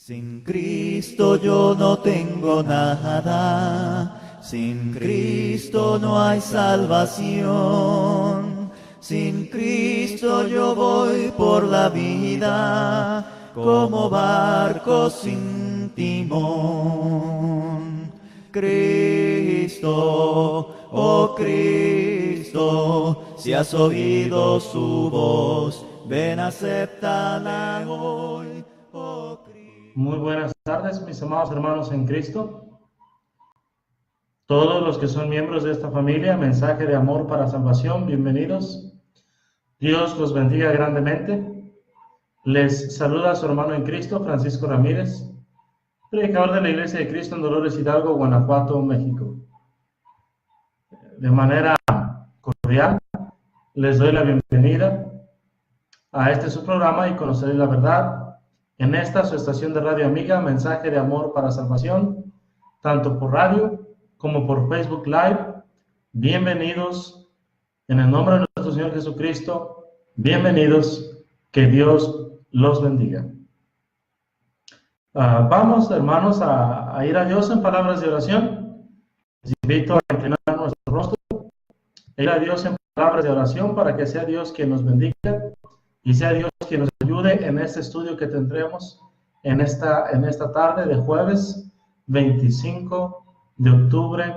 Sin Cristo yo no tengo nada, sin Cristo no hay salvación, sin Cristo yo voy por la vida como barco sin timón. Cristo, oh Cristo, si has oído su voz, ven, acéptala hoy, oh Cristo. Muy buenas tardes, mis amados hermanos en Cristo. Todos los que son miembros de esta familia, mensaje de amor para salvación, bienvenidos. Dios los bendiga grandemente. Les saluda su hermano en Cristo, Francisco Ramírez, predicador de la Iglesia de Cristo en Dolores Hidalgo, Guanajuato, México. De manera cordial, les doy la bienvenida a este su programa y conoceré la verdad. En esta su estación de radio amiga, mensaje de amor para salvación, tanto por radio como por Facebook Live. Bienvenidos en el nombre de nuestro Señor Jesucristo. Bienvenidos, que Dios los bendiga. Vamos, hermanos, a ir a Dios en palabras de oración. Les invito a inclinar nuestro rostro, a ir a Dios en palabras de oración para que sea Dios quien nos bendiga y sea Dios quien nos ayude en este estudio que tendremos en esta tarde de jueves 25 de octubre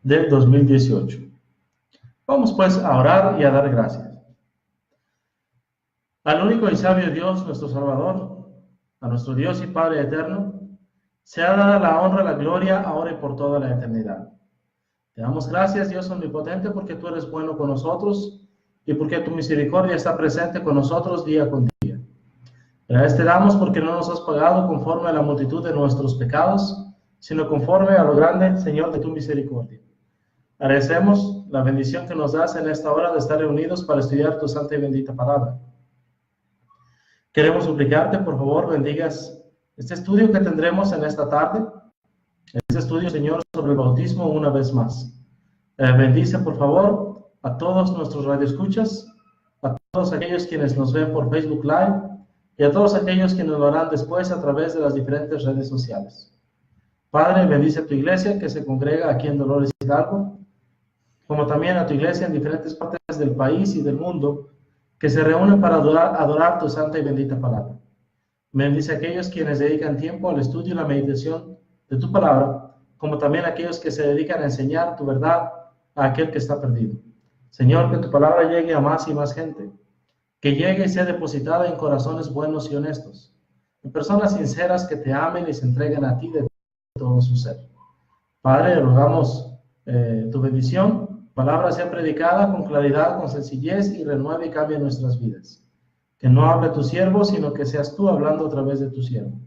del 2018. Vamos pues a orar y a dar gracias. Al único y sabio Dios, nuestro Salvador, a nuestro Dios y Padre eterno, sea dada la honra y la gloria ahora y por toda la eternidad. Te damos gracias, Dios omnipotente, porque tú eres bueno con nosotros y porque tu misericordia está presente con nosotros día con día. Gracias te damos porque no nos has pagado conforme a la multitud de nuestros pecados, sino conforme a lo grande, Señor, de tu misericordia. Agradecemos la bendición que nos das en esta hora de estar reunidos para estudiar tu santa y bendita palabra. Queremos suplicarte, por favor, bendigas este estudio que tendremos en esta tarde, este estudio, Señor, sobre el bautismo una vez más. Bendice, por favor, a todos nuestros radioescuchas, a todos aquellos quienes nos ven por Facebook Live y a todos aquellos que nos lo harán después a través de las diferentes redes sociales. Padre, bendice a tu iglesia que se congrega aquí en Dolores Hidalgo, como también a tu iglesia en diferentes partes del país y del mundo que se reúnen para adorar tu santa y bendita palabra. Bendice a aquellos quienes dedican tiempo al estudio y la meditación de tu palabra, como también a aquellos que se dedican a enseñar tu verdad a aquel que está perdido. Señor, que tu palabra llegue a más y más gente, que llegue y sea depositada en corazones buenos y honestos, en personas sinceras que te amen y se entreguen a ti de todo su ser. Padre, rogamos tu bendición, palabra sea predicada con claridad, con sencillez y renueve y cambie nuestras vidas. Que no hable tu siervo, sino que seas tú hablando a través de tu siervo.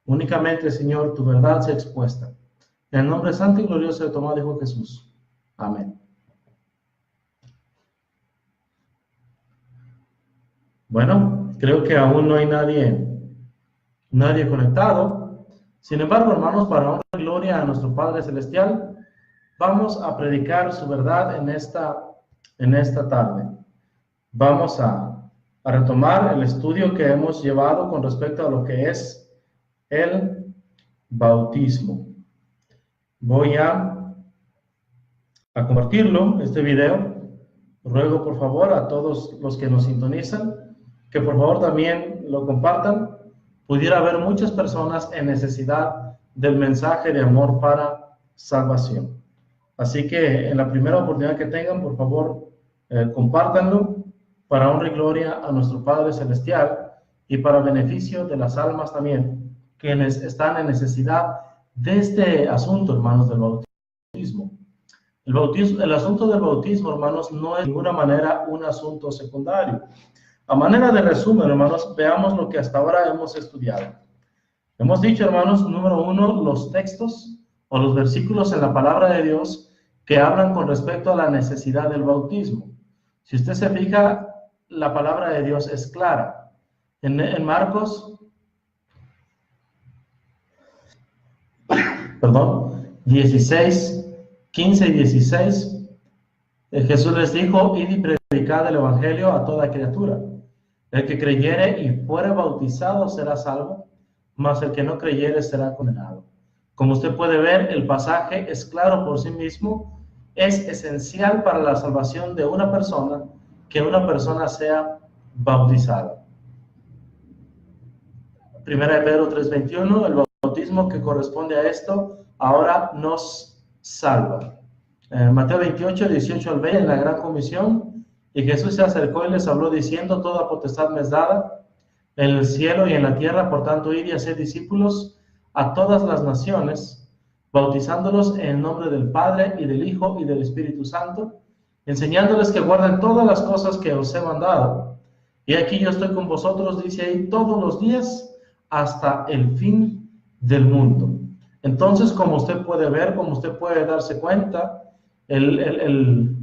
Únicamente, Señor, tu verdad sea expuesta. En el nombre santo y glorioso de tu amado Hijo Jesús. Amén. Bueno, creo que aún no hay nadie conectado. Sin embargo, hermanos, para honra y gloria a nuestro Padre Celestial, vamos a predicar su verdad en esta tarde. Vamos a retomar el estudio que hemos llevado con respecto a lo que es el bautismo. Voy a compartirlo, este video. Ruego por favor a todos los que nos sintonizan que por favor también lo compartan. Pudiera haber muchas personas en necesidad del mensaje de amor para salvación. Así que en la primera oportunidad que tengan, por favor, compártanlo para honra y gloria a nuestro Padre Celestial y para beneficio de las almas también, quienes están en necesidad de este asunto, hermanos, del bautismo. El asunto del bautismo, hermanos, no es de ninguna manera un asunto secundario. A manera de resumen, hermanos, veamos lo que hasta ahora hemos estudiado. Hemos dicho, hermanos, número uno, los textos o los versículos en la palabra de Dios que hablan con respecto a la necesidad del bautismo. Si usted se fija, la palabra de Dios es clara. En Marcos 16, 15 y 16, Jesús les dijo: id y predicad el evangelio a toda criatura. El que creyere y fuere bautizado será salvo, mas el que no creyere será condenado. Como usted puede ver, el pasaje es claro por sí mismo. Es esencial para la salvación de una persona que una persona sea bautizada. Primera de Pedro 3:21, el bautismo que corresponde a esto ahora nos salva. Mateo 28, 18 al 20, en la gran comisión, y Jesús se acercó y les habló diciendo: toda potestad me es dada en el cielo y en la tierra, por tanto id y haced discípulos a todas las naciones, bautizándolos en el nombre del Padre y del Hijo y del Espíritu Santo, enseñándoles que guarden todas las cosas que os he mandado. Y aquí yo estoy con vosotros, dice ahí, todos los días hasta el fin del mundo. Entonces, como usted puede ver, como usted puede darse cuenta, el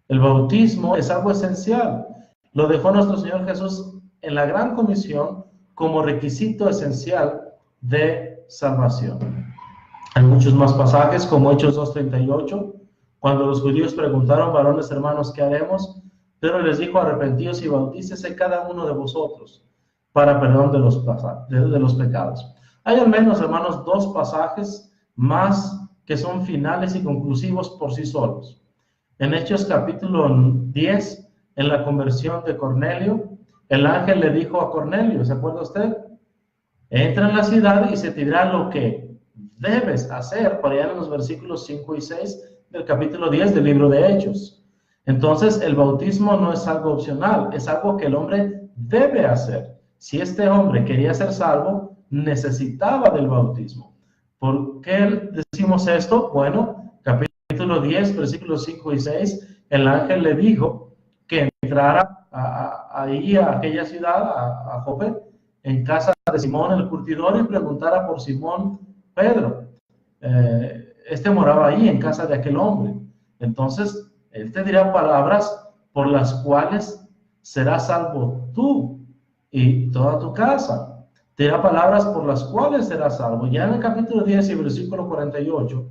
bautismo es algo esencial. Lo dejó nuestro Señor Jesús en la gran comisión como requisito esencial de salvación. Hay muchos más pasajes, como Hechos 2:38, cuando los judíos preguntaron: varones hermanos, ¿qué haremos? Pedro les dijo: arrepentíos y bautícese cada uno de vosotros para perdón de los pecados. Hay al menos, hermanos, dos pasajes más que son finales y conclusivos por sí solos. En Hechos capítulo 10, en la conversión de Cornelio, el ángel le dijo a Cornelio, ¿se acuerda usted? Entra en la ciudad y se te dirá lo que debes hacer, por allá en los versículos 5 y 6 del capítulo 10 del libro de Hechos. Entonces, el bautismo no es algo opcional, es algo que el hombre debe hacer. Si este hombre quería ser salvo, necesitaba del bautismo. ¿Por qué decimos esto? Bueno, capítulo 10, versículos 5 y 6, el ángel le dijo que entrara ahí a aquella ciudad, a Jope, en casa de Simón el curtidor, y preguntara por Simón Pedro. Este moraba ahí en casa de aquel hombre. Entonces, él te dirá palabras por las cuales serás salvo tú y toda tu casa. Te dirá palabras por las cuales serás salvo. Ya en el capítulo 10 y versículo 48,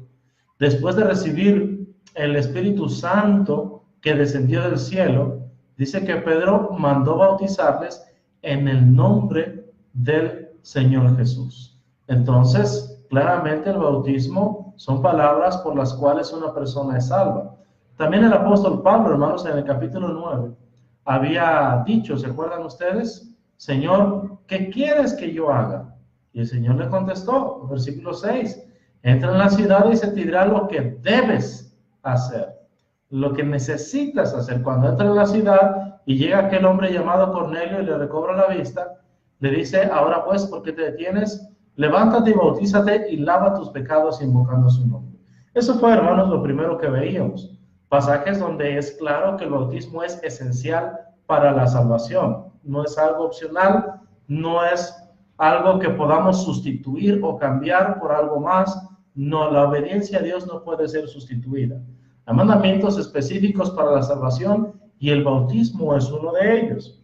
después de recibir el Espíritu Santo que descendió del cielo, dice que Pedro mandó bautizarles en el nombre del Señor Jesús. Entonces, claramente el bautismo son palabras por las cuales una persona es salva. También el apóstol Pablo, hermanos, en el capítulo 9, había dicho, ¿se acuerdan ustedes? Señor, ¿qué quieres que yo haga? Y el Señor le contestó, versículo 6, entra en la ciudad y se te dirá lo que debes hacer, lo que necesitas hacer. Cuando entra en la ciudad y llega aquel hombre llamado Cornelio y le recobra la vista, le dice: ahora pues, ¿por qué te detienes? Levántate y bautízate y lava tus pecados invocando su nombre. Eso fue, hermanos, lo primero que veíamos. Pasajes donde es claro que el bautismo es esencial para la salvación. No es algo opcional, no es algo que podamos sustituir o cambiar por algo más. No, la obediencia a Dios no puede ser sustituida. Hay mandamientos específicos para la salvación y el bautismo es uno de ellos.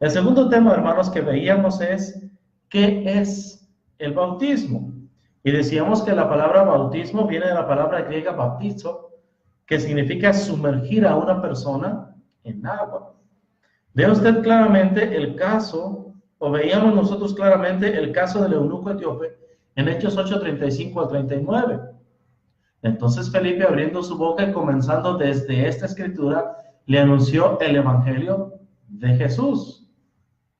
El segundo tema, hermanos, que veíamos es ¿qué es el bautismo? Y decíamos que la palabra bautismo viene de la palabra griega baptizo, que significa sumergir a una persona en agua. Ve usted claramente el caso, o veíamos nosotros claramente el caso del eunuco etíope en Hechos 8:35 al 39. Entonces Felipe, abriendo su boca y comenzando desde esta escritura, le anunció el evangelio de Jesús.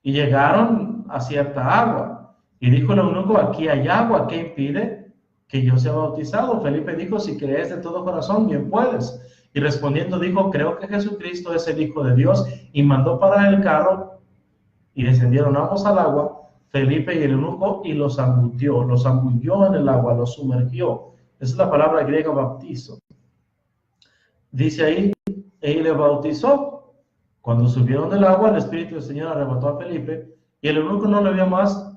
Y llegaron a cierta agua. Y dijo el eunuco: aquí hay agua, ¿qué impide que yo sea bautizado? Felipe dijo: si crees de todo corazón, bien puedes. Y respondiendo dijo: creo que Jesucristo es el Hijo de Dios. Y mandó parar el carro y descendieron ambos al agua, Felipe y el eunuco, y los zambulló en el agua, los sumergió. Esa es la palabra griega baptizo. Dice ahí, y le bautizó. Cuando subieron del agua, el Espíritu del Señor arrebató a Felipe, y el eunuco no le vio más,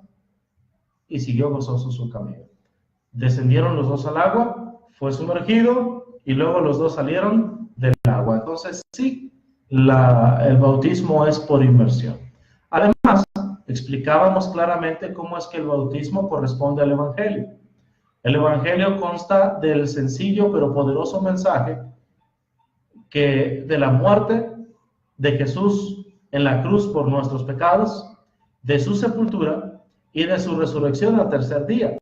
y siguió gozoso su camino. Descendieron los dos al agua, fue sumergido, y luego los dos salieron del agua. Entonces, sí, el bautismo es por inmersión. Además, explicábamos claramente cómo es que el bautismo corresponde al Evangelio. El Evangelio consta del sencillo pero poderoso mensaje que de la muerte de Jesús en la cruz por nuestros pecados, de su sepultura y de su resurrección al tercer día.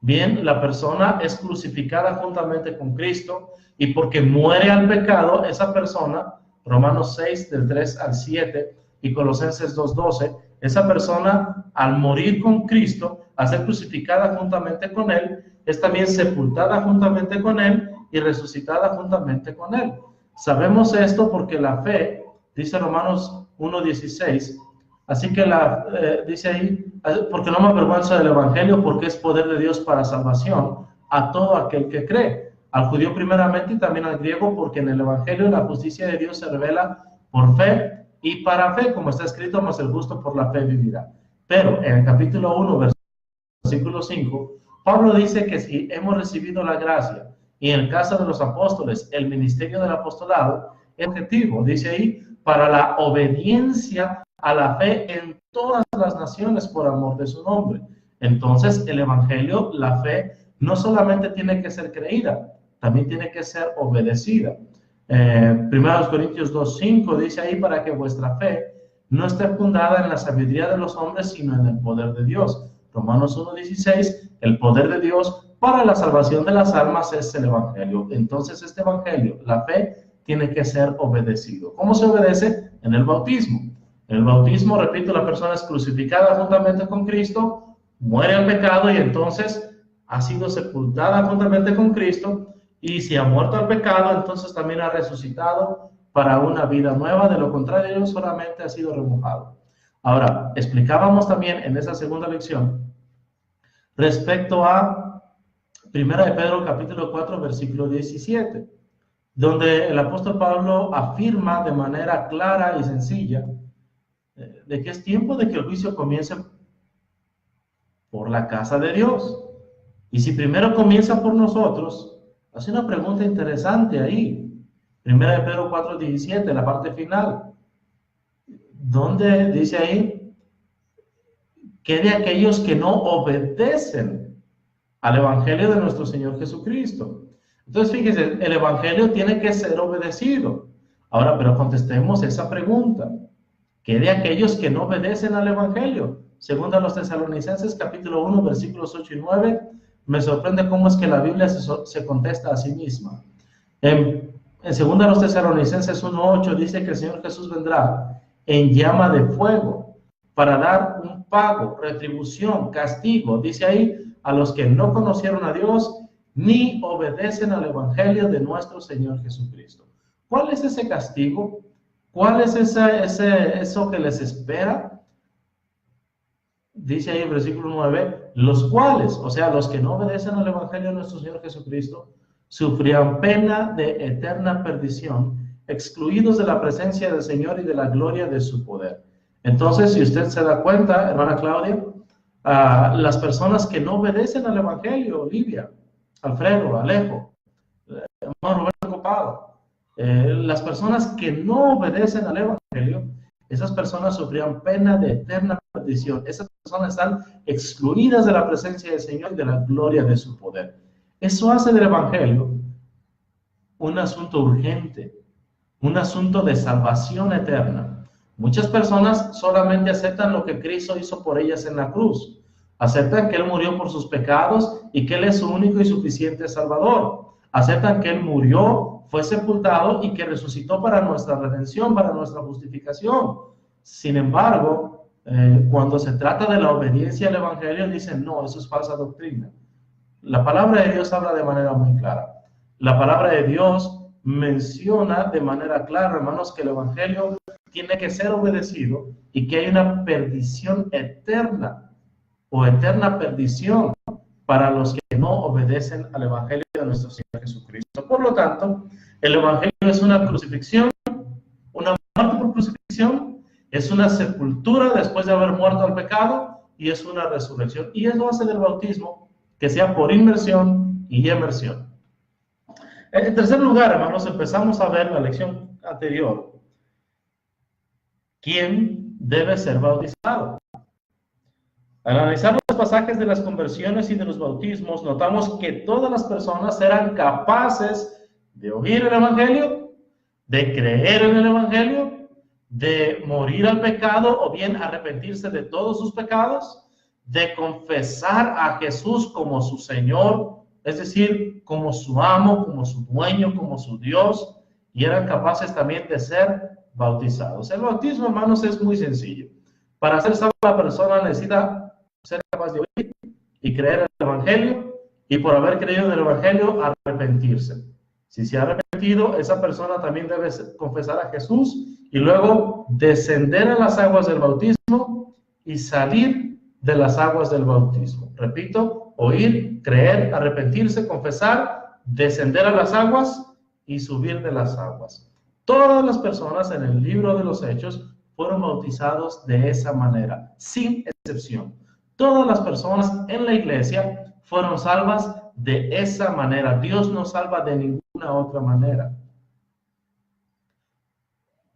Bien, la persona es crucificada juntamente con Cristo, y porque muere al pecado, esa persona, Romanos 6, del 3 al 7, y Colosenses 2:12, esa persona, al morir con Cristo, al ser crucificada juntamente con Él, es también sepultada juntamente con Él y resucitada juntamente con Él. Sabemos esto porque la fe, dice Romanos 1:16, así que dice ahí, porque no me avergüenzo del Evangelio, porque es poder de Dios para salvación a todo aquel que cree, al judío primeramente y también al griego, porque en el Evangelio la justicia de Dios se revela por fe y para fe, como está escrito, mas el justo por la fe vivirá. Pero en el capítulo 1, versículo 5, Pablo dice que si hemos recibido la gracia, y en el caso de los apóstoles, el ministerio del apostolado, es objetivo, dice ahí, para la obediencia a la fe en todas las naciones por amor de su nombre. Entonces, el Evangelio, la fe, no solamente tiene que ser creída, también tiene que ser obedecida. 1 Corintios 2:5 dice ahí, para que vuestra fe no esté fundada en la sabiduría de los hombres, sino en el poder de Dios. Romanos 1:16, el poder de Dios para la salvación de las almas es el Evangelio. Entonces, este Evangelio, la fe, tiene que ser obedecido. ¿Cómo se obedece? En el bautismo. En el bautismo, repito, la persona es crucificada juntamente con Cristo, muere al pecado y entonces ha sido sepultada juntamente con Cristo, y si ha muerto al pecado, entonces también ha resucitado para una vida nueva. De lo contrario, solamente ha sido remojado. Ahora, explicábamos también en esa segunda lección respecto a 1 de Pedro capítulo 4, versículo 17, donde el apóstol Pablo afirma de manera clara y sencilla de que es tiempo de que el juicio comience por la casa de Dios. Y si primero comienza por nosotros, hace una pregunta interesante ahí. 1 de Pedro 4:17, la parte final, donde dice ahí que de aquellos que no obedecen al Evangelio de nuestro Señor Jesucristo. Entonces, fíjese, el Evangelio tiene que ser obedecido. Ahora, pero contestemos esa pregunta. ¿Qué de aquellos que no obedecen al Evangelio? Según a los Tesalonicenses, capítulo 1, versículos 8 y 9, me sorprende cómo es que la Biblia se contesta a sí misma. En 2 a los Tesalonicenses 1:8 dice que el Señor Jesús vendrá en llama de fuego para dar un pago, retribución, castigo, dice ahí, a los que no conocieron a Dios ni obedecen al Evangelio de nuestro Señor Jesucristo. ¿Cuál es ese castigo? ¿Cuál es eso que les espera? Dice ahí en versículo 9, los cuales, o sea, los que no obedecen al Evangelio de nuestro Señor Jesucristo, sufrirán pena de eterna perdición, excluidos de la presencia del Señor y de la gloria de su poder. Entonces, si usted se da cuenta, hermana Claudia, las personas que no obedecen al Evangelio, Olivia, Alfredo, Alejo, hermano Roberto Copado, las personas que no obedecen al Evangelio, esas personas sufrirán pena de eterna perdición. Esas personas están excluidas de la presencia del Señor y de la gloria de su poder. Eso hace del Evangelio un asunto urgente, un asunto de salvación eterna. Muchas personas solamente aceptan lo que Cristo hizo por ellas en la cruz. Aceptan que Él murió por sus pecados y que Él es su único y suficiente Salvador. Aceptan que Él murió, fue sepultado y que resucitó para nuestra redención, para nuestra justificación. Sin embargo, cuando se trata de la obediencia al Evangelio, dicen, no, eso es falsa doctrina. La palabra de Dios habla de manera muy clara. La palabra de Dios menciona de manera clara, hermanos, que el Evangelio tiene que ser obedecido y que hay una perdición eterna o eterna perdición para los que no obedecen al Evangelio de nuestro Señor Jesucristo. Por lo tanto, el Evangelio es una crucifixión, una muerte por crucifixión, es una sepultura después de haber muerto al pecado y es una resurrección. Y eso hace del bautismo que sea por inmersión y emersión. En tercer lugar, hermanos, empezamos a ver la lección anterior. ¿Quién debe ser bautizado? Al analizar los pasajes de las conversiones y de los bautismos, notamos que todas las personas eran capaces de oír el Evangelio, de creer en el Evangelio, de morir al pecado o bien arrepentirse de todos sus pecados, de confesar a Jesús como su Señor, es decir, como su amo, como su dueño, como su Dios, y eran capaces también de ser bautizados. El bautismo, hermanos, es muy sencillo. Para ser salva, la persona necesita ser capaz de oír y creer en el Evangelio, y por haber creído en el Evangelio, arrepentirse. Si se ha arrepentido, esa persona también debe confesar a Jesús y luego descender a las aguas del bautismo y salir de las aguas del bautismo. Repito, oír, creer, arrepentirse, confesar, descender a las aguas y subir de las aguas. Todas las personas en el libro de los Hechos fueron bautizados de esa manera, sin excepción. Todas las personas en la iglesia fueron salvas de esa manera. Dios no salva de ninguna otra manera.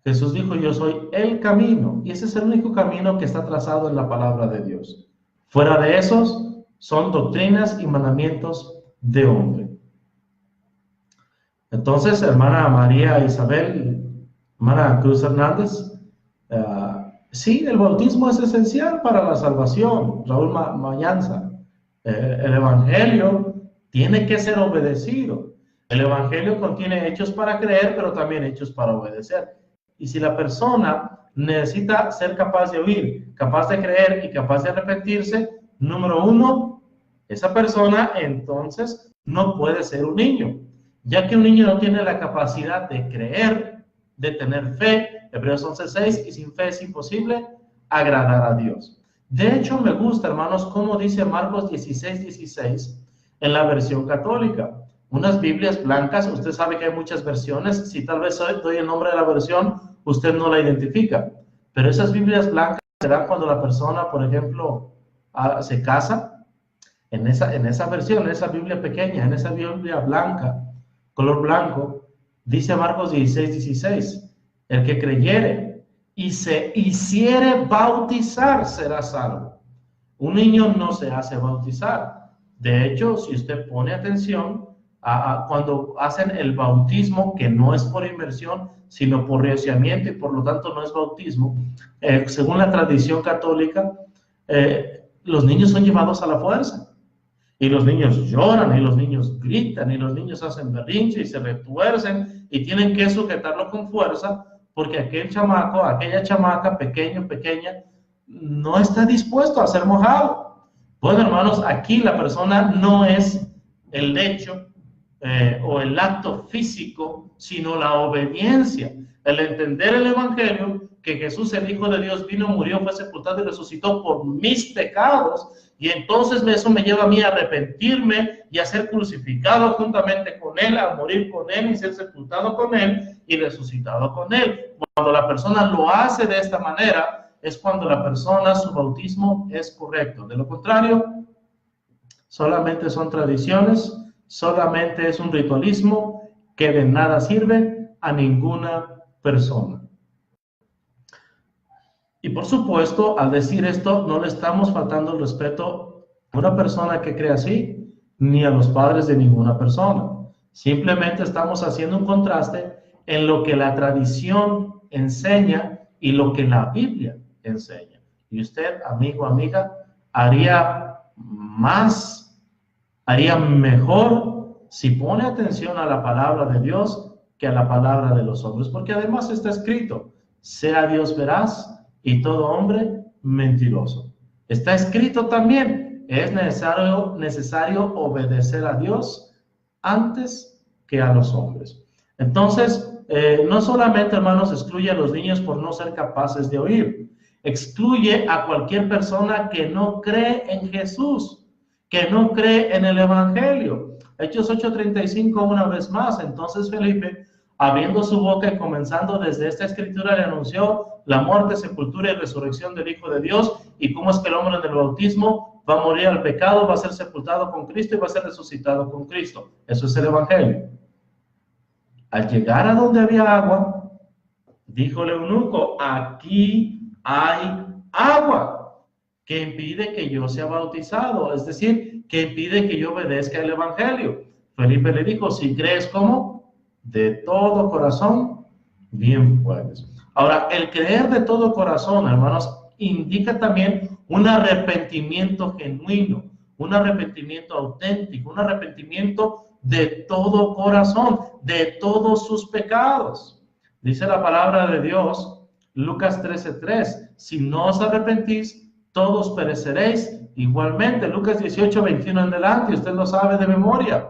Jesús dijo, yo soy el camino, y ese es el único camino que está trazado en la palabra de Dios. Fuera de esos, son doctrinas y mandamientos de hombre. Entonces, hermana María Isabel, hermana Cruz Hernández, sí, el bautismo es esencial para la salvación. Raúl Mayanza, el Evangelio tiene que ser obedecido. El Evangelio contiene hechos para creer, pero también hechos para obedecer. Y si la persona necesita ser capaz de oír, capaz de creer y capaz de arrepentirse, número uno, esa persona entonces no puede ser un niño, ya que un niño no tiene la capacidad de creer, de tener fe. Hebreos 11:6, y sin fe es imposible agradar a Dios. De hecho, me gusta, hermanos, como dice Marcos 16:16 en la versión católica. Unas Biblias blancas, usted sabe que hay muchas versiones, si tal vez doy el nombre de la versión, usted no la identifica, pero esas Biblias blancas se dan cuando la persona, por ejemplo, se casa. En esa versión, en esa Biblia pequeña, en esa Biblia blanca, color blanco, dice Marcos 16:16, el que creyere y se hiciere bautizar será salvo. Un niño no se hace bautizar. De hecho, si usted pone atención, cuando hacen el bautismo, que no es por inmersión, sino por rociamiento, y por lo tanto no es bautismo, según la tradición católica, los niños son llevados a la fuerza. Y los niños lloran, y los niños gritan, y los niños hacen berrinche y se retuercen, y tienen que sujetarlo con fuerza, porque aquel chamaco, aquella chamaca, pequeño, pequeña, no está dispuesto a ser mojado. Bueno, hermanos, aquí la persona no es el hecho o el acto físico, sino la obediencia, el entender el Evangelio, que Jesús, el Hijo de Dios, vino, murió, fue sepultado y resucitó por mis pecados, y entonces eso me lleva a mí a arrepentirme y a ser crucificado juntamente con Él, a morir con Él y ser sepultado con Él y resucitado con Él. Cuando la persona lo hace de esta manera, es cuando la persona, su bautismo es correcto. De lo contrario, solamente son tradiciones, solamente es un ritualismo que de nada sirve a ninguna persona. Y por supuesto, al decir esto, no le estamos faltando el respeto a una persona que cree así, ni a los padres de ninguna persona. Simplemente estamos haciendo un contraste en lo que la tradición enseña y lo que la Biblia enseña. Y usted, amigo, amiga, haría mejor si pone atención a la palabra de Dios que a la palabra de los hombres, porque además está escrito, sea Dios veraz y todo hombre mentiroso. Está escrito también, es necesario obedecer a Dios antes que a los hombres. Entonces, no solamente, hermanos, excluye a los niños por no ser capaces de oír, excluye a cualquier persona que no cree en Jesús, que no cree en el Evangelio. Hechos 8:35, una vez más. Entonces Felipe, abriendo su boca y comenzando desde esta escritura, le anunció la muerte, sepultura y resurrección del Hijo de Dios, y cómo es que el hombre en el bautismo va a morir al pecado, va a ser sepultado con Cristo y va a ser resucitado con Cristo. Eso es el Evangelio. Al llegar a donde había agua, dijo el eunuco, aquí hay agua, que impide que yo sea bautizado, es decir, que impide que yo obedezca el Evangelio. Felipe le dijo, si crees, ¿cómo? De todo corazón, bien puedes. Ahora, el creer de todo corazón, hermanos, indica también un arrepentimiento genuino, un arrepentimiento auténtico, un arrepentimiento de todo corazón, de todos sus pecados. Dice la palabra de Dios, Lucas 13:3, si no os arrepentís, todos pereceréis igualmente. Lucas 18:21 en adelante, usted lo sabe de memoria.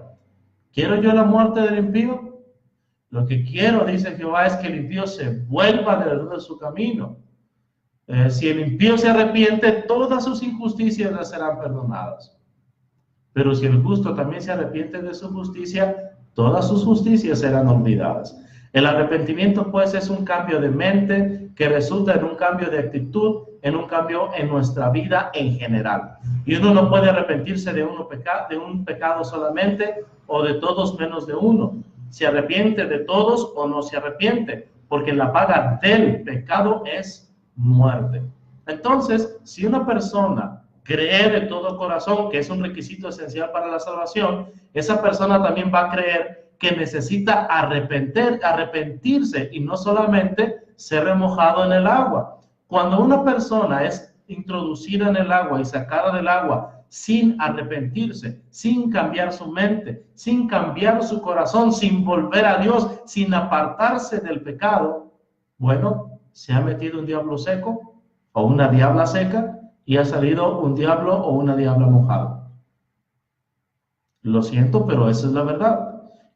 ¿Quiero yo la muerte del impío? Lo que quiero, dice Jehová, es que el impío se vuelva de la luz de su camino. Si el impío se arrepiente, todas sus injusticias le serán perdonadas. Pero si el justo también se arrepiente de su justicia, todas sus justicias serán olvidadas. El arrepentimiento, pues, es un cambio de mente que resulta en un cambio de actitud, en un cambio en nuestra vida en general. Y uno no puede arrepentirse de un pecado solamente o de todos menos de uno. Se arrepiente de todos o no se arrepiente, porque la paga del pecado es muerte. Entonces, si una persona cree de todo corazón, que es un requisito esencial para la salvación, esa persona también va a creer que necesita arrepentirse y no solamente ser remojado en el agua. Cuando una persona es introducida en el agua y sacada del agua sin arrepentirse, sin cambiar su mente, sin cambiar su corazón, sin volver a Dios, sin apartarse del pecado, bueno, se ha metido un diablo seco o una diabla seca y ha salido un diablo o una diabla mojada. Lo siento, pero esa es la verdad.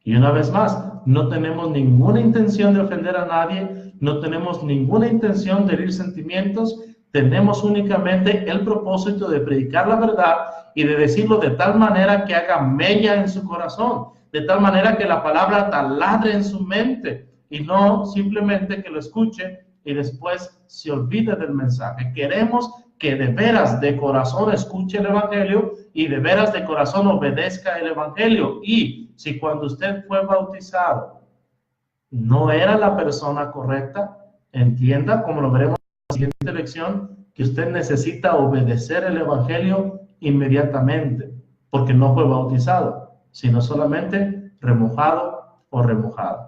Y una vez más, no tenemos ninguna intención de ofender a nadie, no tenemos ninguna intención de herir sentimientos, tenemos únicamente el propósito de predicar la verdad y de decirlo de tal manera que haga mella en su corazón, de tal manera que la palabra taladre en su mente y no simplemente que lo escuche y después se olvide del mensaje. Queremos que de veras de corazón escuche el Evangelio y de veras de corazón obedezca el Evangelio. Y si cuando usted fue bautizado no era la persona correcta, entienda, como lo veremos en la siguiente lección, que usted necesita obedecer el Evangelio inmediatamente, porque no fue bautizado, sino solamente remojado o remojada.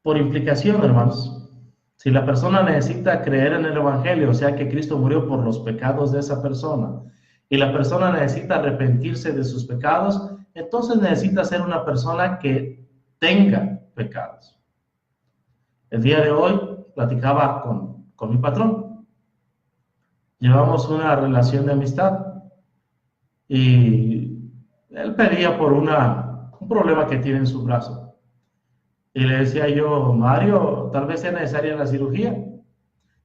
Por implicación, hermanos, si la persona necesita creer en el Evangelio, o sea que Cristo murió por los pecados de esa persona, y la persona necesita arrepentirse de sus pecados, entonces necesita ser una persona que tenga pecados. El día de hoy platicaba con mi patrón. Llevamos una relación de amistad y él pedía por un problema que tiene en su brazo. Y le decía yo, Mario, tal vez sea necesaria la cirugía.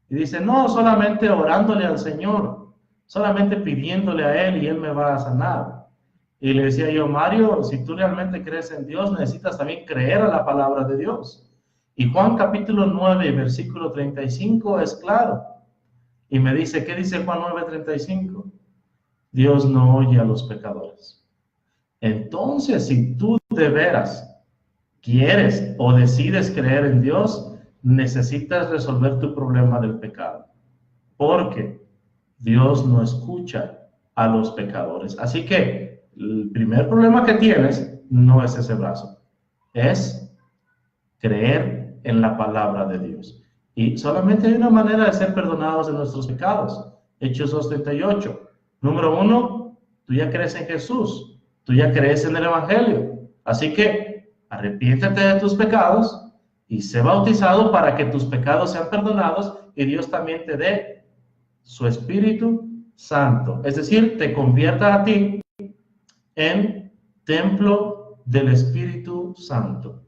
Y dice, no, solamente orándole al Señor, solamente pidiéndole a Él y Él me va a sanar. Y le decía yo, Mario, si tú realmente crees en Dios, necesitas también creer a la palabra de Dios. Y Juan capítulo 9, versículo 35 es claro. Y me dice, ¿qué dice Juan 9:35? Dios no oye a los pecadores. Entonces, si tú de veras quieres o decides creer en Dios, necesitas resolver tu problema del pecado, porque Dios no escucha a los pecadores. Así que el primer problema que tienes no es ese brazo, es creer en la palabra de Dios. Y solamente hay una manera de ser perdonados de nuestros pecados. Hechos 2:38. Número 1, tú ya crees en Jesús, tú ya crees en el Evangelio. Así que arrepiéntete de tus pecados y sé bautizado para que tus pecados sean perdonados y Dios también te dé su Espíritu Santo. Es decir, te convierta a ti en templo del Espíritu Santo.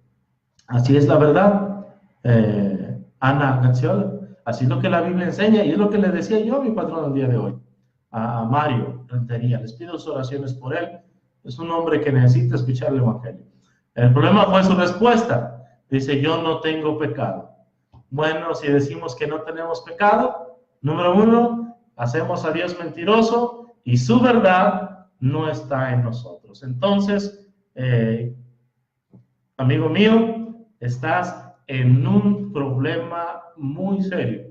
Así es la verdad, Ana Ganciola. Así es lo que la Biblia enseña y es lo que le decía yo a mi patrón el día de hoy, a Mario Rentería. Les pido sus oraciones por él. Es un hombre que necesita escuchar el Evangelio. El problema fue su respuesta. Dice, yo no tengo pecado. Bueno, si decimos que no tenemos pecado, número 1, hacemos a Dios mentiroso y su verdad no está en nosotros. Entonces, amigo mío, estás en un problema muy serio.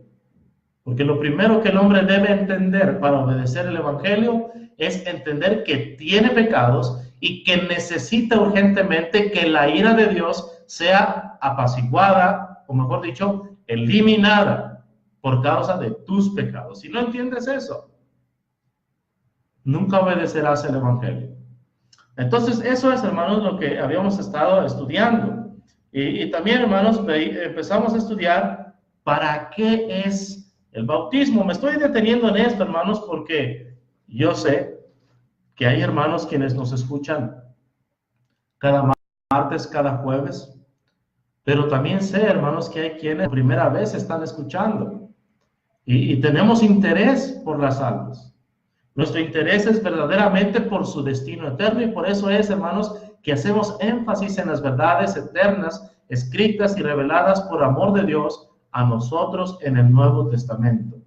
Porque lo primero que el hombre debe entender para obedecer el Evangelio es entender que tiene pecados y que necesita urgentemente que la ira de Dios sea será apaciguada, o mejor dicho, eliminada por causa de tus pecados. Si no entiendes eso, nunca obedecerás el Evangelio. Entonces, eso es, hermanos, lo que habíamos estado estudiando. Y también, hermanos, empezamos a estudiar para qué es el bautismo. Me estoy deteniendo en esto, hermanos, porque yo sé que hay hermanos quienes nos escuchan cada martes, cada jueves, pero también sé, hermanos, que hay quienes por primera vez están escuchando y tenemos interés por las almas. Nuestro interés es verdaderamente por su destino eterno y por eso es, hermanos, que hacemos énfasis en las verdades eternas escritas y reveladas por amor de Dios a nosotros en el Nuevo Testamento.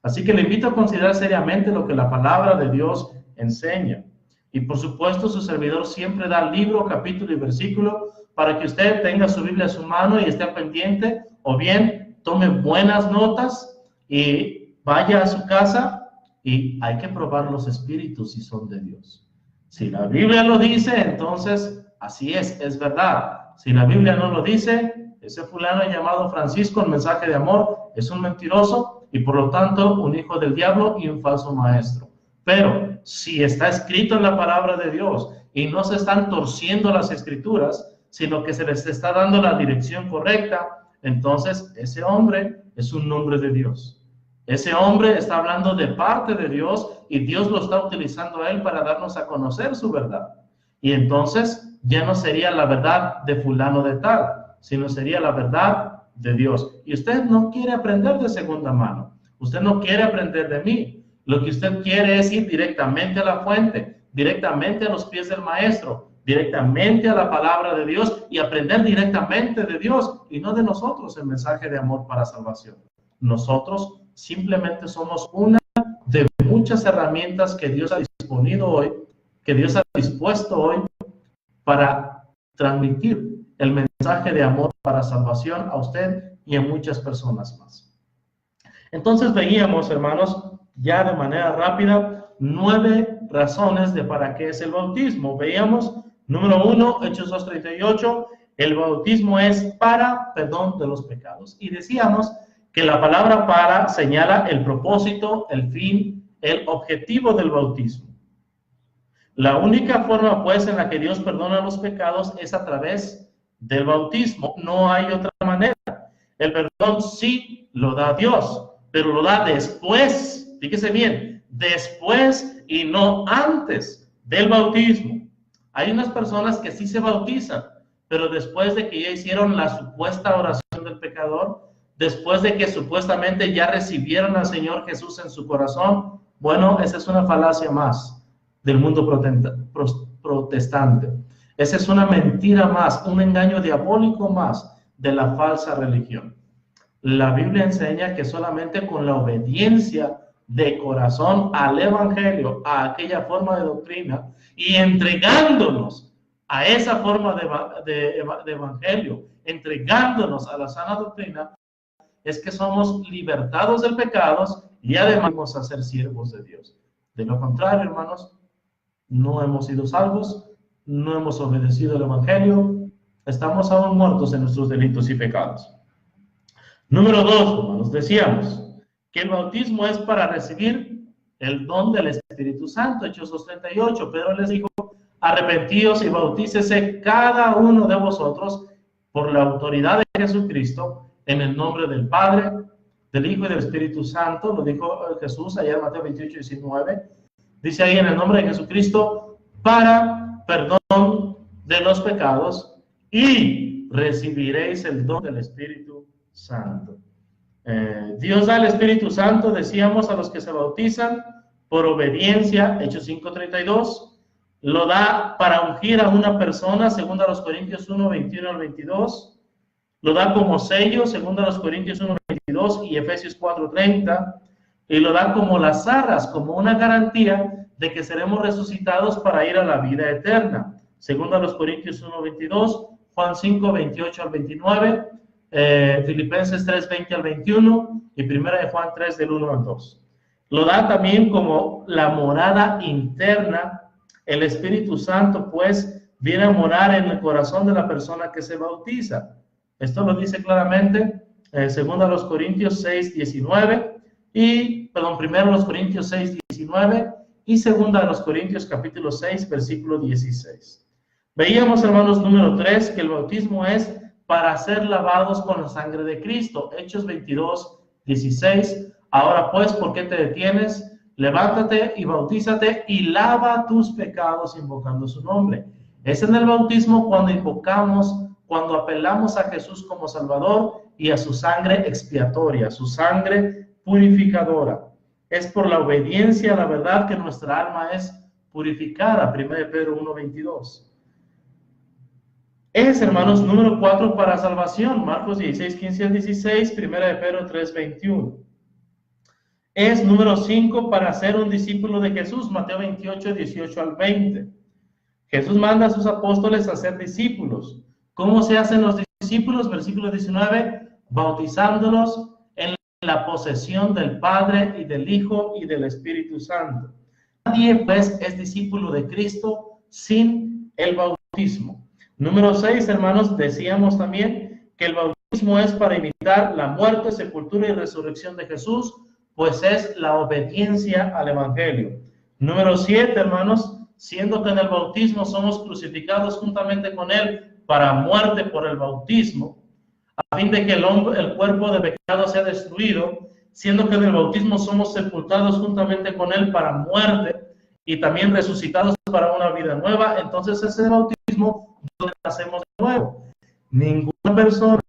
Así que le invito a considerar seriamente lo que la palabra de Dios enseña. Y por supuesto, su servidor siempre da libro, capítulo y versículo para que usted tenga su Biblia a su mano y esté pendiente, o bien tome buenas notas y vaya a su casa. Y hay que probar los espíritus si son de Dios. Si la Biblia lo dice, entonces así es verdad. Si la Biblia no lo dice, ese fulano llamado Francisco, el mensaje de amor, es un mentiroso y por lo tanto un hijo del diablo y un falso maestro. Pero si está escrito en la palabra de Dios y no se están torciendo las escrituras, sino que se les está dando la dirección correcta, entonces ese hombre es un hombre de Dios. Ese hombre está hablando de parte de Dios y Dios lo está utilizando a él para darnos a conocer su verdad. Y entonces ya no sería la verdad de fulano de tal, sino sería la verdad de Dios. Y usted no quiere aprender de segunda mano. Usted no quiere aprender de mí. Lo que usted quiere es ir directamente a la fuente, directamente a los pies del maestro, directamente a la palabra de Dios y aprender directamente de Dios y no de nosotros el mensaje de amor para salvación. Nosotros simplemente somos una de muchas herramientas que Dios ha disponido hoy, que Dios ha dispuesto hoy para transmitir el mensaje de amor para salvación a usted y a muchas personas más. Entonces veíamos, hermanos, ya de manera rápida, 9 razones de para qué es el bautismo. Veíamos, número 1, Hechos 2:38, el bautismo es para perdón de los pecados. Y decíamos que la palabra para señala el propósito, el fin, el objetivo del bautismo. La única forma, pues, en la que Dios perdona los pecados es a través del bautismo. No hay otra manera. El perdón sí lo da Dios, pero lo da después, fíjese bien, después y no antes del bautismo. Hay unas personas que sí se bautizan, pero después de que ya hicieron la supuesta oración del pecador, después de que supuestamente ya recibieron al Señor Jesús en su corazón. Bueno, esa es una falacia más del mundo protestante. Esa es una mentira más, un engaño diabólico más de la falsa religión. La Biblia enseña que solamente con la obediencia de corazón al Evangelio, a aquella forma de doctrina, y entregándonos a esa forma de Evangelio, entregándonos a la sana doctrina, es que somos libertados del pecado y además vamos a ser siervos de Dios. De lo contrario, hermanos, no hemos sido salvos, no hemos obedecido el Evangelio, estamos aún muertos en nuestros delitos y pecados. Número 2, hermanos, decíamos que el bautismo es para recibir el don del Espíritu Santo. Hechos 2:38, Pedro les dijo, arrepentíos y bautícese cada uno de vosotros por la autoridad de Jesucristo, en el nombre del Padre, del Hijo y del Espíritu Santo. Lo dijo Jesús allá en Mateo 28:19. Dice ahí, en el nombre de Jesucristo, para perdón de los pecados, y recibiréis el don del Espíritu Santo. Dios da el Espíritu Santo, decíamos, a los que se bautizan por obediencia, Hechos 5:32. Lo da para ungir a una persona, según a los Corintios 1:21-22. Lo da como sello, según a los Corintios 1:22 y Efesios 4:30. Y lo da como las arras, como una garantía de que seremos resucitados para ir a la vida eterna, según a los Corintios 1:22, Juan 5:28-29, Filipenses 3:20-21 y Primera de Juan 3 del 1 al 2. Lo da también como la morada interna. El Espíritu Santo, pues, viene a morar en el corazón de la persona que se bautiza. Esto lo dice claramente segundo a los Corintios 6, 19 y, perdón, primero a los Corintios 6, 19 y segunda a los Corintios capítulo 6, versículo 16. Veíamos, hermanos, número 3, que el bautismo es para ser lavados con la sangre de Cristo. Hechos 22, 16. Ahora pues, ¿por qué te detienes? Levántate y bautízate y lava tus pecados invocando su nombre. Es en el bautismo cuando invocamos, cuando apelamos a Jesús como Salvador y a su sangre expiatoria, su sangre purificadora. Es por la obediencia a la verdad que nuestra alma es purificada. 1 Pedro 1:22. Es, hermanos, número 4 para salvación. Marcos 16, 15 al 16, 1 Pedro 3, 21. Es número 5 para ser un discípulo de Jesús. Mateo 28, 18 al 20. Jesús manda a sus apóstoles a ser discípulos. ¿Cómo se hacen los discípulos? Versículo 19, bautizándolos en la posesión del Padre y del Hijo y del Espíritu Santo. Nadie, pues, es discípulo de Cristo sin el bautismo. Número 6, hermanos, decíamos también que el bautismo es para imitar la muerte, sepultura y resurrección de Jesús, pues es la obediencia al Evangelio. Número 7, hermanos, siendo que en el bautismo somos crucificados juntamente con Él para muerte por el bautismo, a fin de que el cuerpo de pecado sea destruido, siendo que en el bautismo somos sepultados juntamente con Él para muerte y también resucitados para una vida nueva, entonces es el bautismo donde nacemos de nuevo. Ninguna persona,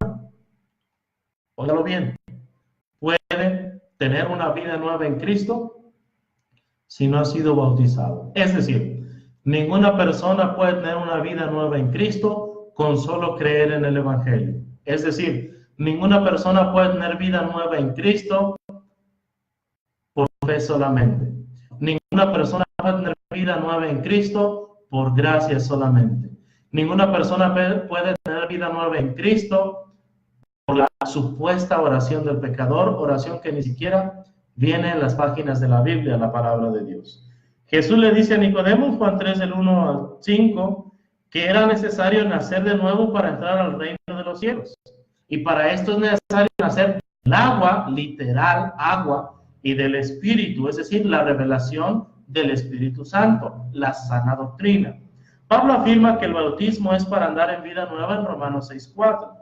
óigalo bien, puede tener una vida nueva en Cristo si no ha sido bautizado. Es decir, ninguna persona puede tener una vida nueva en Cristo con solo creer en el Evangelio. Es decir, ninguna persona puede tener vida nueva en Cristo por fe solamente. Ninguna persona puede tener vida nueva en Cristo por gracia solamente. Ninguna persona puede tener vida nueva en Cristo por la supuesta oración del pecador, oración que ni siquiera viene en las páginas de la Biblia, la palabra de Dios. Jesús le dice a Nicodemo, Juan 3, del 1 al 5, que era necesario nacer de nuevo para entrar al reino de los cielos. Y para esto es necesario nacer del agua, literal, agua, y del Espíritu, es decir, la revelación del Espíritu Santo, la sana doctrina. Pablo afirma que el bautismo es para andar en vida nueva en Romanos 6:4.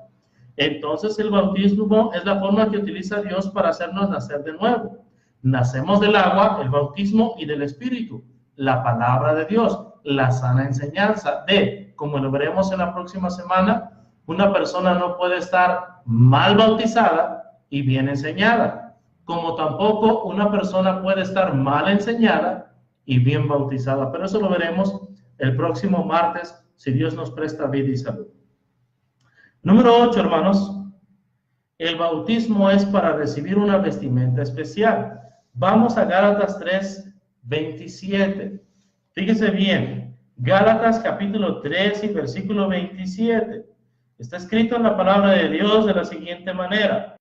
Entonces el bautismo es la forma que utiliza Dios para hacernos nacer de nuevo. Nacemos del agua, el bautismo, y del Espíritu, la palabra de Dios, la sana enseñanza de, como lo veremos en la próxima semana, una persona no puede estar mal bautizada y bien enseñada, como tampoco una persona puede estar mal enseñada y bien bautizada. Pero eso lo veremos el próximo martes, si Dios nos presta vida y salud. Número 8, hermanos, el bautismo es para recibir una vestimenta especial. Vamos a Gálatas 3, 27. Fíjese bien, Gálatas capítulo 3 y versículo 27. Está escrito en la palabra de Dios de la siguiente manera: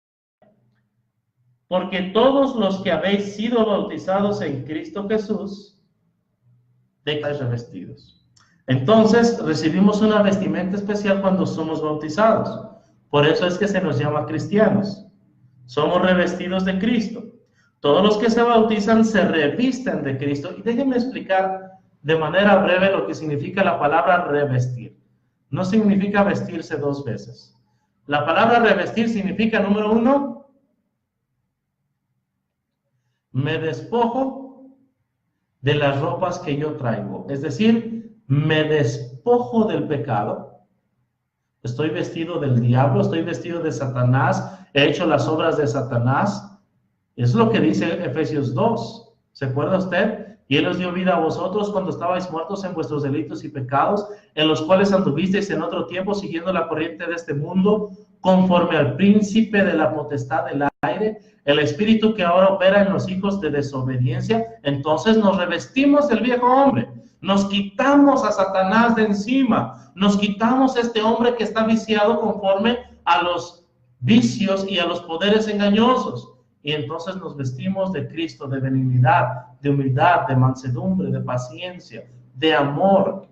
porque todos los que habéis sido bautizados en Cristo Jesús, estáis revestidos. Entonces recibimos una vestimenta especial cuando somos bautizados. Por eso es que se nos llama cristianos. Somos revestidos de Cristo. Todos los que se bautizan se revisten de Cristo. Y déjenme explicar de manera breve lo que significa la palabra revestir. No significa vestirse dos veces. La palabra revestir significa, número 1, me despojo de las ropas que yo traigo. Es decir, me despojo del pecado. Estoy vestido del diablo, estoy vestido de Satanás, he hecho las obras de Satanás. Es lo que dice Efesios 2. ¿Se acuerda usted? Y Él os dio vida a vosotros cuando estabais muertos en vuestros delitos y pecados, en los cuales anduvisteis en otro tiempo siguiendo la corriente de este mundo, conforme al príncipe de la potestad del aire, el espíritu que ahora opera en los hijos de desobediencia. Entonces nos revestimos del viejo hombre, nos quitamos a Satanás de encima, nos quitamos a este hombre que está viciado conforme a los vicios y a los poderes engañosos. Y entonces nos vestimos de Cristo, de benignidad, de humildad, de mansedumbre, de paciencia, de amor,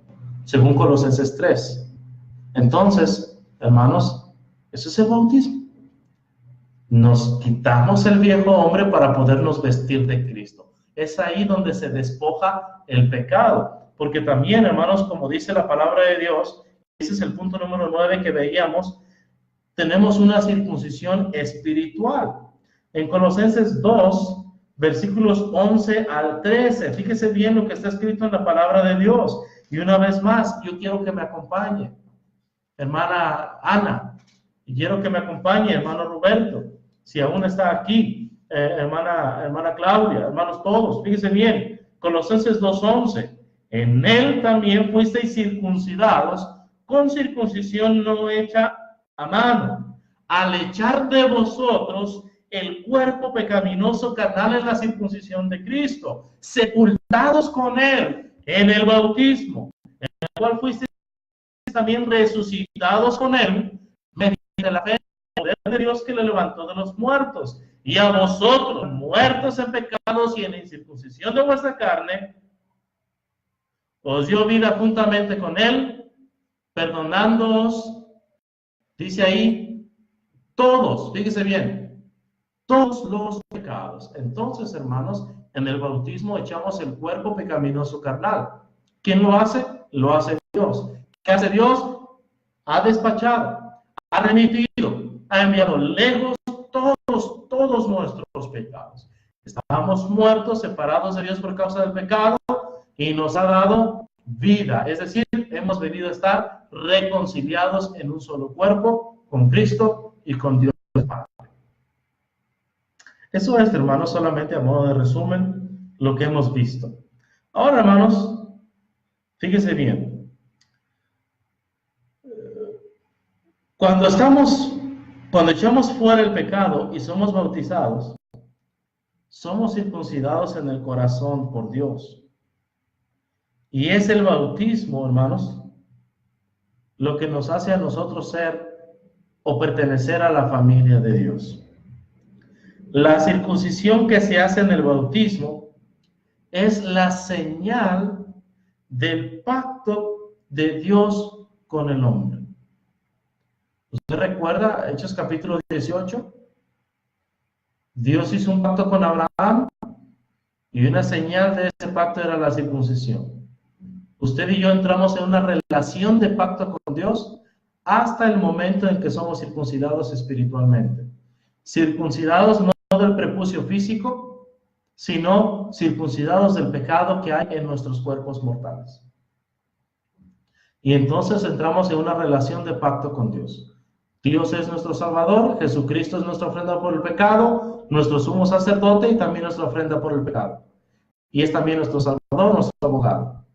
según Colosenses 3. Entonces, hermanos, Eso es el bautismo. Nos quitamos el viejo hombre para podernos vestir de Cristo. Es ahí donde se despoja el pecado. Porque también, hermanos, como dice la palabra de Dios, ese es el punto número 9 que veíamos, tenemos una circuncisión espiritual. En Colosenses 2, versículos 11 al 13, fíjese bien lo que está escrito en la palabra de Dios. Y una vez más, yo quiero que me acompañe, hermana Ana, y quiero que me acompañe, hermano Roberto, si aún está aquí, hermana Claudia, hermanos todos, fíjese bien, Colosenses 2:11, en él también fuisteis circuncidados con circuncisión no hecha a mano, al echar de vosotros el cuerpo pecaminoso carnal en la circuncisión de Cristo, sepultados con él en el bautismo, en el cual fuisteis también resucitados con él mediante la fe en el poder de Dios que le levantó de los muertos, y a vosotros, muertos en pecados y en la incircuncisión de vuestra carne, os dio vida juntamente con él, perdonándoos, dice ahí, todos, fíjese bien, todos los pecados. Entonces, hermanos, en el bautismo echamos el cuerpo pecaminoso carnal. ¿Quién lo hace? Lo hace Dios. ¿Qué hace Dios? Ha despachado, ha remitido, ha enviado lejos todos nuestros pecados. Estábamos muertos, separados de Dios por causa del pecado, y nos ha dado vida. Es decir, hemos venido a estar reconciliados en un solo cuerpo con Cristo y con Dios Padre. Eso es, hermanos, solamente a modo de resumen, lo que hemos visto. Ahora, hermanos, fíjese bien. Cuando echamos fuera el pecado y somos bautizados, somos circuncidados en el corazón por Dios. Y es el bautismo, hermanos, lo que nos hace a nosotros ser o pertenecer a la familia de Dios. La circuncisión que se hace en el bautismo es la señal del pacto de Dios con el hombre. ¿Usted recuerda Hechos capítulo 18? Dios hizo un pacto con Abraham y una señal de ese pacto era la circuncisión. Usted y yo entramos en una relación de pacto con Dios hasta el momento en que somos circuncidados espiritualmente. Circuncidados no del prepucio físico, sino circuncidados del pecado que hay en nuestros cuerpos mortales. Y entonces entramos en una relación de pacto con Dios. Dios es nuestro Salvador, Jesucristo es nuestra ofrenda por el pecado, nuestro sumo sacerdote y también nuestra ofrenda por el pecado. Y es también nuestro Salvador, nuestro abogado.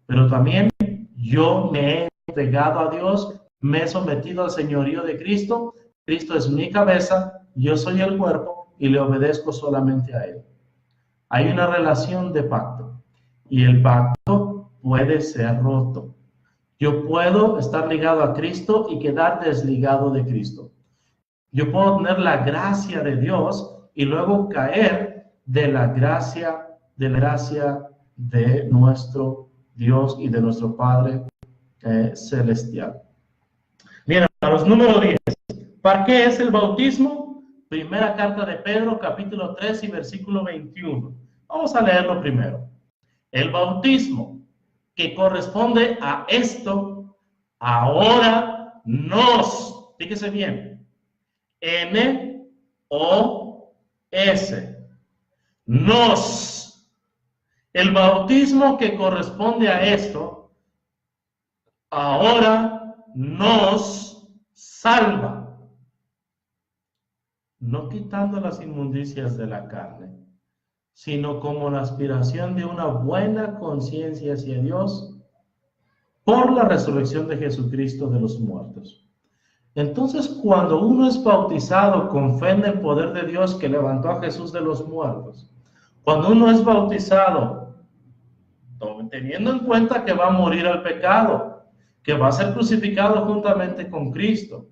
Pero también yo me he entregado a Dios, me he sometido al señorío de Cristo. Cristo es mi cabeza, yo soy el cuerpo y le obedezco solamente a Él. Hay una relación de pacto y el pacto puede ser roto. Yo puedo estar ligado a Cristo y quedar desligado de Cristo. Yo puedo tener la gracia de Dios y luego caer de la gracia de nuestro Dios y de nuestro Padre celestial. Bien, hermanos, número 10. ¿Para qué es el bautismo? Primera carta de Pedro, capítulo 3 y versículo 21. Vamos a leerlo primero. El bautismo que corresponde a esto, ahora nos, fíjese bien, N-O-S, nos. El bautismo que corresponde a esto, ahora nos salva, no quitando las inmundicias de la carne, sino como la aspiración de una buena conciencia hacia Dios por la resurrección de Jesucristo de los muertos. Entonces, cuando uno es bautizado con fe en el poder de Dios que levantó a Jesús de los muertos, cuando uno es bautizado teniendo en cuenta que va a morir al pecado, que va a ser crucificado juntamente con Cristo,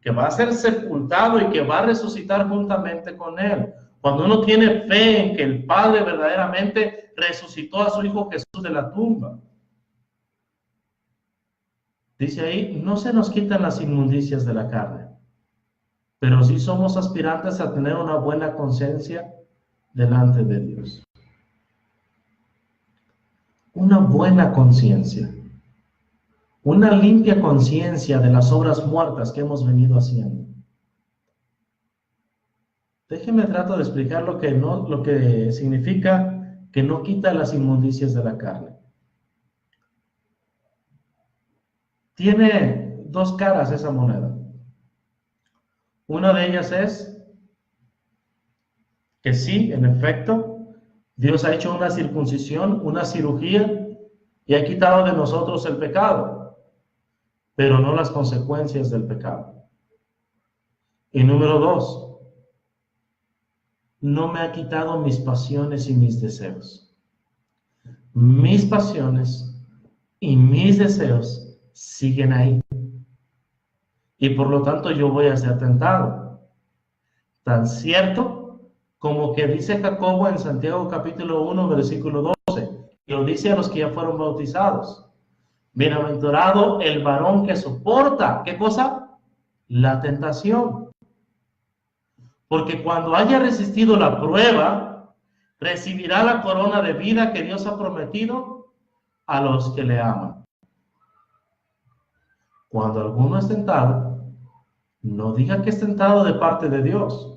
que va a ser sepultado y que va a resucitar juntamente con Él. Cuando uno tiene fe en que el Padre verdaderamente resucitó a su Hijo Jesús de la tumba. Dice ahí, no se nos quitan las inmundicias de la carne. pero sí somos aspirantes a tener una buena conciencia delante de Dios. Una buena conciencia, una limpia conciencia de las obras muertas que hemos venido haciendo. Déjeme tratar de explicar lo que significa que no quita las inmundicias de la carne. Tiene dos caras esa moneda. Una de ellas es que sí, en efecto, Dios ha hecho una circuncisión, una cirugía, y ha quitado de nosotros el pecado, pero no las consecuencias del pecado. Y número dos, no me ha quitado mis pasiones y mis deseos. Mis pasiones y mis deseos siguen ahí. Y por lo tanto yo voy a ser tentado. Tan cierto como que dice Jacobo en Santiago capítulo 1, versículo 12, y lo dice a los que ya fueron bautizados. Bienaventurado el varón que soporta, ¿qué cosa? La tentación. Porque cuando haya resistido la prueba, recibirá la corona de vida que Dios ha prometido a los que le aman. Cuando alguno es tentado, no diga que es tentado de parte de Dios,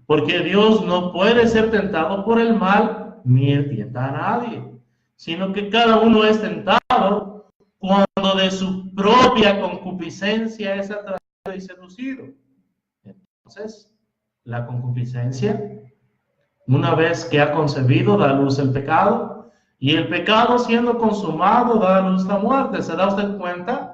porque Dios no puede ser tentado por el mal, ni tienta a nadie, sino que cada uno es tentado cuando de su propia concupiscencia es atraído y seducido. Entonces, la concupiscencia, una vez que ha concebido, da a luz el pecado, y el pecado siendo consumado da a luz la muerte. ¿Se da usted cuenta?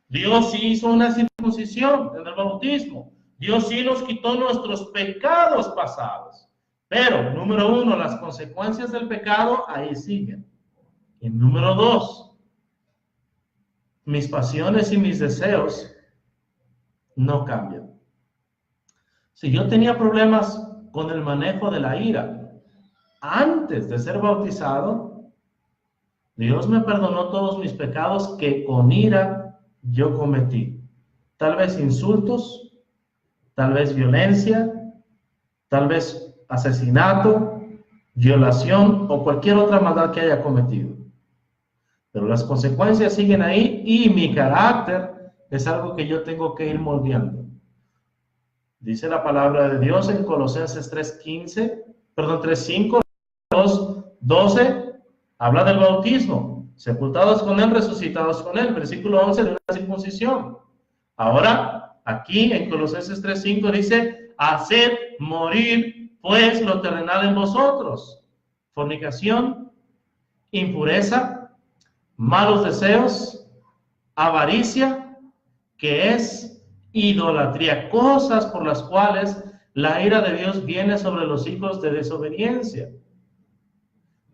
Dios sí hizo una circuncisión en el bautismo. Dios sí nos quitó nuestros pecados pasados. Pero, número uno, las consecuencias del pecado ahí siguen. Y número dos, mis pasiones y mis deseos no cambian. Si yo tenía problemas con el manejo de la ira antes de ser bautizado, Dios me perdonó todos mis pecados que con ira yo cometí. Tal vez insultos, tal vez violencia, tal vez asesinato, violación o cualquier otra maldad que haya cometido. Pero las consecuencias siguen ahí y mi carácter es algo que yo tengo que ir moldeando. Dice la palabra de Dios en Colosenses 3:5, 2:12, habla del bautismo, sepultados con él, resucitados con él, versículo 11 de una circuncisión. Ahora, aquí en Colosenses 3:5 dice, haced morir pues lo terrenal en vosotros, fornicación, impureza, malos deseos, avaricia, que es idolatría, cosas por las cuales la ira de Dios viene sobre los hijos de desobediencia.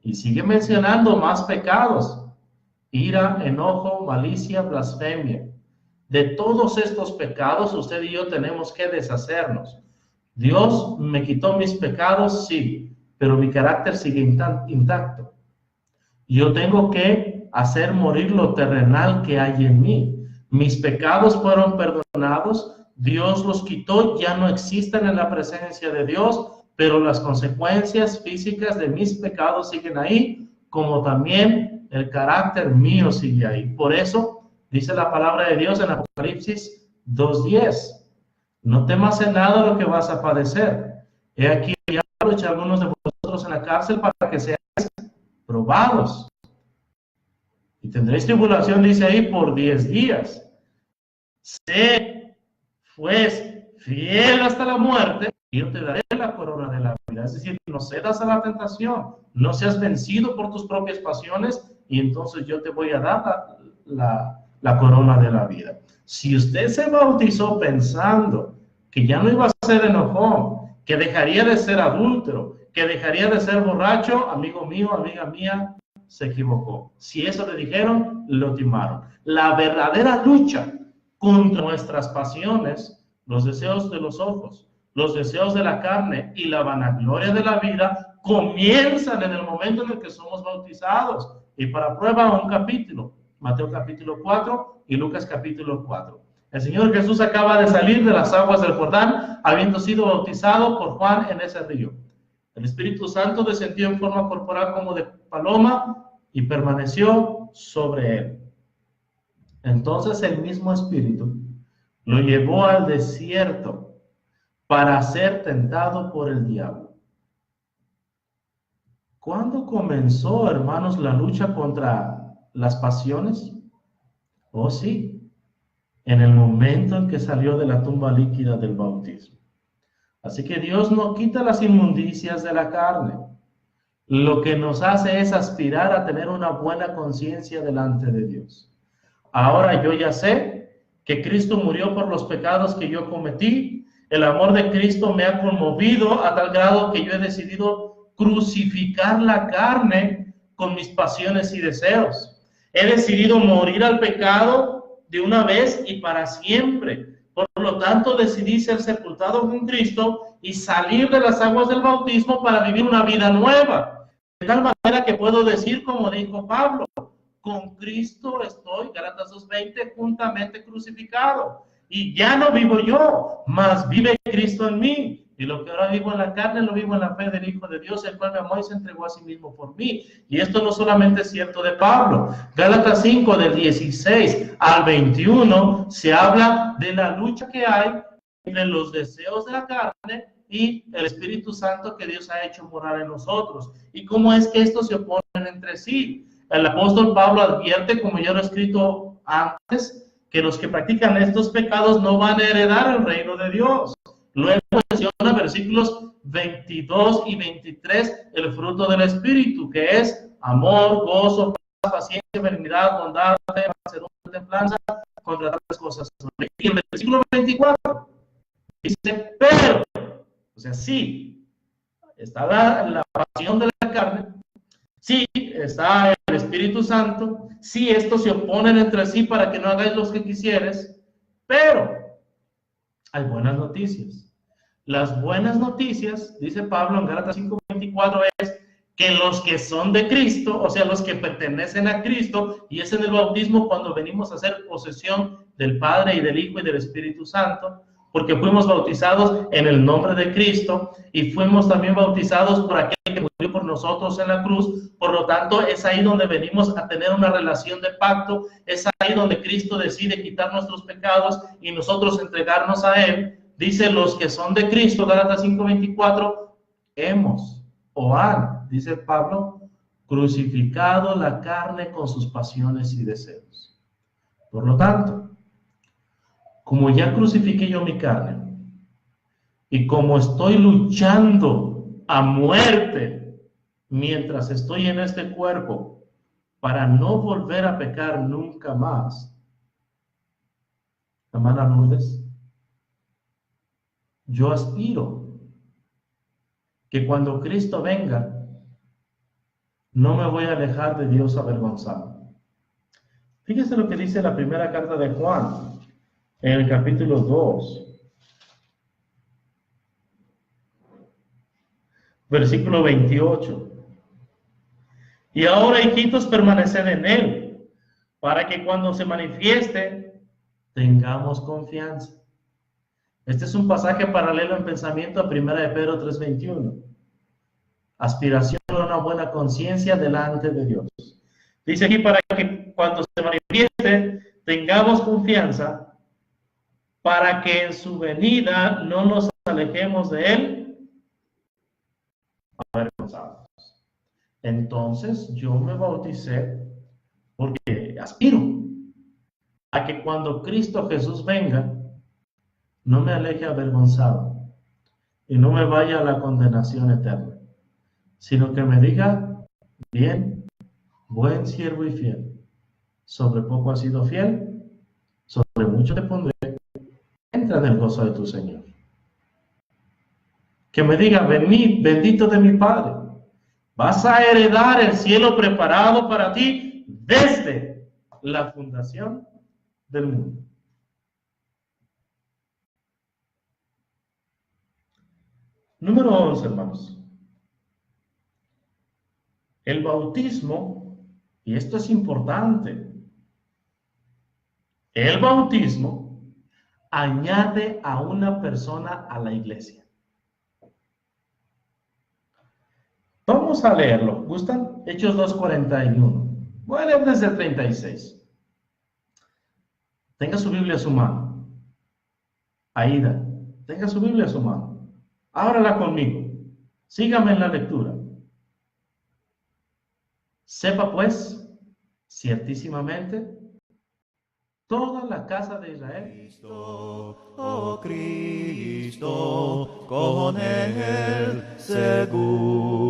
Y sigue mencionando más pecados: ira, enojo, malicia, blasfemia. De todos estos pecados usted y yo tenemos que deshacernos. Dios me quitó mis pecados, sí, pero mi carácter sigue intacto. Yo tengo que hacer morir lo terrenal que hay en mí. Mis pecados fueron perdonados, Dios los quitó, ya no existen en la presencia de Dios, pero las consecuencias físicas de mis pecados siguen ahí, como también el carácter mío sigue ahí. Por eso dice la palabra de Dios en Apocalipsis 2:10, no temas en nada lo que vas a padecer. He aquí ya lo eché a algunos de vosotros en la cárcel para que seáis probados. Y tendréis tribulación, dice ahí, por 10 días. Sé, pues, fiel hasta la muerte, y yo te daré la corona de la vida. Es decir, no cedas a la tentación, no seas vencido por tus propias pasiones, y entonces yo te voy a dar la corona de la vida. Si usted se bautizó pensando que ya no iba a ser enojón, que dejaría de ser adúltero, que dejaría de ser borracho, amigo mío, amiga mía, se equivocó. Si eso le dijeron, lo timaron. La verdadera lucha contra nuestras pasiones, los deseos de los ojos, los deseos de la carne y la vanagloria de la vida comienzan en el momento en el que somos bautizados. Y para prueba un capítulo, Mateo capítulo 4 y Lucas capítulo 4. El Señor Jesús acaba de salir de las aguas del Jordán, habiendo sido bautizado por Juan en ese río. El Espíritu Santo descendió en forma corporal como de paloma y permaneció sobre él. Entonces el mismo Espíritu lo llevó al desierto para ser tentado por el diablo. ¿Cuándo comenzó, hermanos, la lucha contra las pasiones? Oh, sí, en el momento en que salió de la tumba líquida del bautismo. Así que Dios no quita las inmundicias de la carne. Lo que nos hace es aspirar a tener una buena conciencia delante de Dios. Ahora yo ya sé que Cristo murió por los pecados que yo cometí. El amor de Cristo me ha conmovido a tal grado que yo he decidido crucificar la carne con mis pasiones y deseos. He decidido morir al pecado de una vez y para siempre. Por lo tanto, decidí ser sepultado con Cristo y salir de las aguas del bautismo para vivir una vida nueva. De tal manera que puedo decir, como dijo Pablo, con Cristo estoy, Gálatas 2:20, juntamente crucificado. Y ya no vivo yo, mas vive Cristo en mí. Y lo que ahora vivo en la carne, lo vivo en la fe del Hijo de Dios, el cual me amó y se entregó a sí mismo por mí. Y esto no solamente es cierto de Pablo. Gálatas 5, del 16 al 21, se habla de la lucha que hay entre los deseos de la carne y el Espíritu Santo que Dios ha hecho morar en nosotros. Y cómo es que estos se oponen entre sí. El apóstol Pablo advierte, como ya lo he escrito antes, que los que practican estos pecados no van a heredar el reino de Dios. Luego menciona versículos 22 y 23 el fruto del Espíritu, que es amor, gozo, paz, paciencia, benignidad, bondad, fe, mansedumbre, templanza, contra tales cosas. Y en el versículo 24 dice, pero, o sea, sí, está la pasión de la carne, sí, está el Espíritu Santo, sí, estos se oponen entre sí para que no hagáis los que quisieres, pero hay buenas noticias. Las buenas noticias, dice Pablo en Gálatas 5:24, es que los que son de Cristo, o sea, los que pertenecen a Cristo, y es en el bautismo cuando venimos a hacer posesión del Padre y del Hijo y del Espíritu Santo, porque fuimos bautizados en el nombre de Cristo y fuimos también bautizados por aquel que murió por nosotros en la cruz. Por lo tanto, es ahí donde venimos a tener una relación de pacto, es ahí donde Cristo decide quitar nuestros pecados y nosotros entregarnos a Él. Dice, los que son de Cristo, Gálatas 5:24, hemos o han, dice Pablo, crucificado la carne con sus pasiones y deseos. Por lo tanto, como ya crucifiqué yo mi carne y como estoy luchando a muerte mientras estoy en este cuerpo para no volver a pecar nunca más, hermana Lourdes, yo aspiro que cuando Cristo venga, no me voy a alejar de Dios avergonzado. Fíjese lo que dice la primera carta de Juan, en el capítulo 2, versículo 28. Y ahora, hijitos, permaneced en Él, para que cuando se manifieste, tengamos confianza. Este es un pasaje paralelo en pensamiento a 1 de Pedro 3:21. Aspiración a una buena conciencia delante de Dios. Dice aquí, para que cuando se manifieste, tengamos confianza, para que en su venida no nos alejemos de Él avergonzados. Entonces yo me bauticé porque aspiro a que cuando Cristo Jesús venga, no me aleje avergonzado y no me vaya a la condenación eterna, sino que me diga, bien, buen siervo y fiel, sobre poco has sido fiel, sobre mucho te pondré, entra en el gozo de tu Señor. Que me diga, venid, bendito de mi Padre, vas a heredar el cielo preparado para ti desde la fundación del mundo. Número 11, hermanos. El bautismo, y esto es importante, el bautismo añade a una persona a la iglesia. Vamos a leerlo. ¿Gustan? Hechos 2:41. Voy a leer desde el 36. Tenga su Biblia a su mano. Aida, tenga su Biblia a su mano. Ábrala conmigo. Sígame en la lectura. Sepa pues, ciertísimamente, toda la casa de Israel. Cristo, oh Cristo, con él seguro